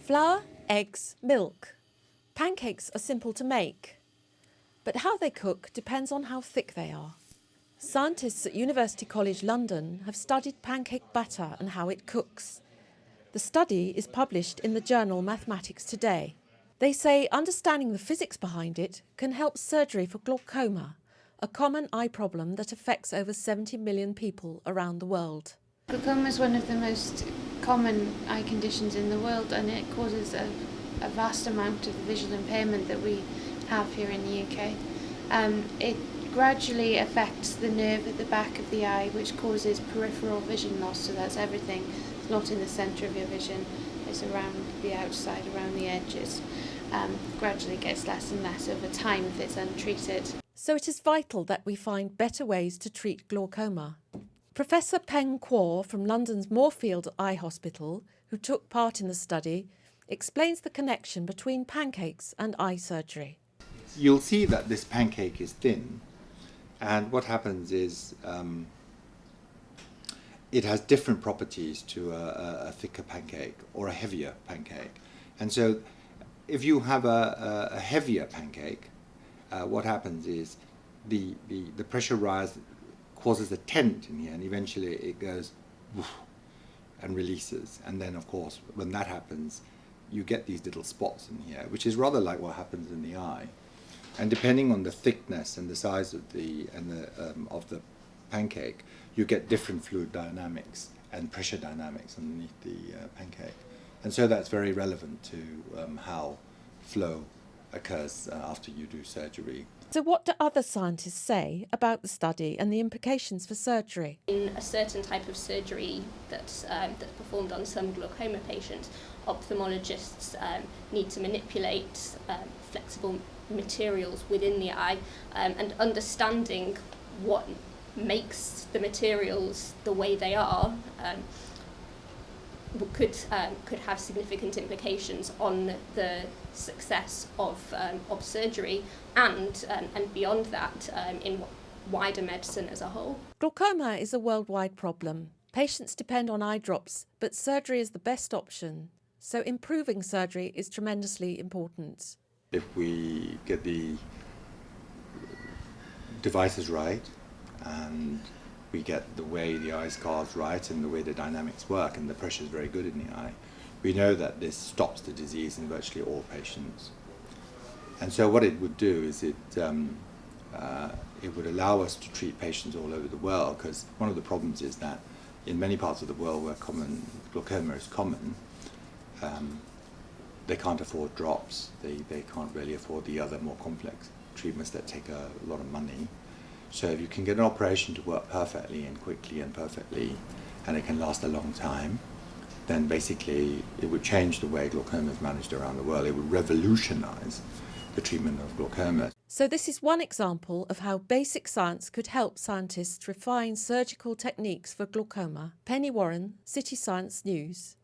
Flour, eggs, milk. Pancakes are simple to make, but how they cook depends on how thick they are. Scientists at University College London have studied pancake batter and how it cooks. The study is published in the journal Mathematics Today. They say understanding the physics behind it can help surgery for glaucoma, a common eye problem that affects over 70 million people around the world. Glaucoma is one of the most common eye conditions in the world, and it causes a vast amount of the visual impairment that we have here in the UK. It gradually affects the nerve at the back of the eye, which causes peripheral vision loss, so that's everything. It's not in the centre of your vision, it's around the outside, around the edges. Gradually gets less and less over time if it's untreated. So it is vital that we find better ways to treat glaucoma. Professor Peng Kuo from London's Moorfield Eye Hospital, who took part in the study, explains the connection between pancakes and eye surgery. You'll see that this pancake is thin, and what happens is it has different properties to a thicker pancake or a heavier pancake. And so if you have a heavier pancake, what happens is the pressure rise causes a tent in here, and eventually it goes woof, and releases. And then, of course, when that happens, you get these little spots in here, which is rather like what happens in the eye. And depending on the thickness and the size of the pancake, you get different fluid dynamics and pressure dynamics underneath the pancake. And so that's very relevant to how flow occurs after you do surgery. So what do other scientists say about the study and the implications for surgery? In a certain type of surgery that's performed on some glaucoma patients, ophthalmologists need to manipulate flexible materials within the eye, and understanding what makes the materials the way they are could have significant implications on the success of surgery and beyond that in wider medicine as a whole. Glaucoma is a worldwide problem. Patients depend on eye drops, but surgery is the best option. So improving surgery is tremendously important. If we get the devices right and we get the way the eye scars right and the way the dynamics work and the pressure is very good in the eye, we know that this stops the disease in virtually all patients. And so what it would do is it would allow us to treat patients all over the world, because one of the problems is that in many parts of the world where glaucoma is common, they can't afford drops, they can't really afford the other more complex treatments that take a lot of money. So if you can get an operation to work perfectly and quickly and perfectly, and it can last a long time, then basically it would change the way glaucoma is managed around the world. It would revolutionize the treatment of glaucoma. So this is one example of how basic science could help scientists refine surgical techniques for glaucoma. Penny Warren, City Science News.